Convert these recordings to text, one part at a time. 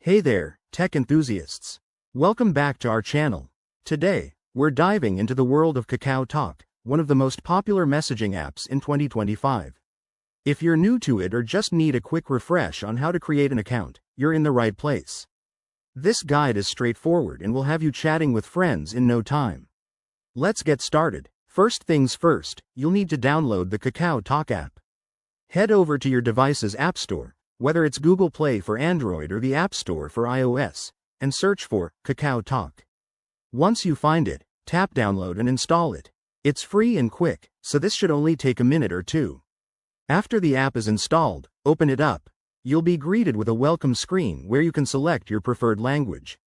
Hey there, tech enthusiasts. Welcome back to our channel. Today, we're diving into the world of Kakao Talk, one of the most popular messaging apps in 2025. If you're new to it or just need a quick refresh on how to create an account, you're in the right place. This guide is straightforward and will have you chatting with friends in no time. Let's get started. First things first, you'll need to download the Kakao Talk app. Head over to your device's App Store, whether it's Google Play for Android or the App Store for iOS, and search for Kakao Talk. Once you find it, tap download and install it. It's free and quick, so this should only take a minute or two. After the app is installed, open it up. You'll be greeted with a welcome screen where you can select your preferred language.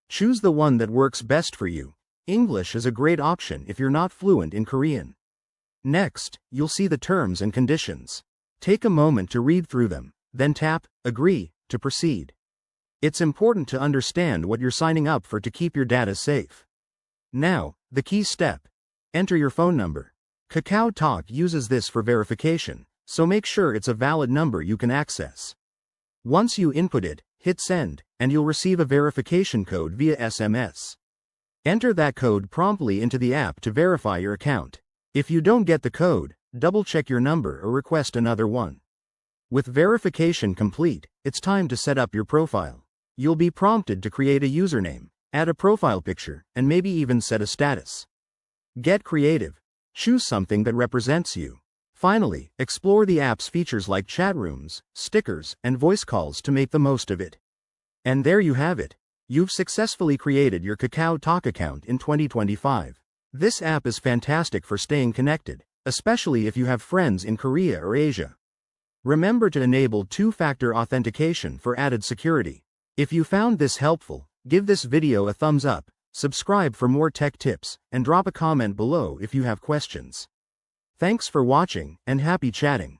Choose the one that works best for you. English is a great option if you're not fluent in Korean. Next, you'll see the terms and conditions. Take a moment to read through them, then tap Agree to proceed. It's important to understand what you're signing up for to keep your data safe. Now, the key step. Enter your phone number. Kakao Talk uses this for verification, so make sure it's a valid number you can access. Once you input it, hit send, and you'll receive a verification code via SMS. Enter that code promptly into the app to verify your account. If you don't get the code, double-check your number or request another one. With verification complete, it's time to set up your profile. You'll be prompted to create a username, add a profile picture, and maybe even set a status. Get creative. Choose something that represents you. Finally, explore the app's features like chat rooms, stickers, and voice calls to make the most of it. And there you have it. You've successfully created your Kakao Talk account in 2025. This app is fantastic for staying connected, especially if you have friends in Korea or Asia. Remember to enable two-factor authentication for added security. If you found this helpful, give this video a thumbs up, subscribe for more tech tips, and drop a comment below if you have questions. Thanks for watching, and happy chatting.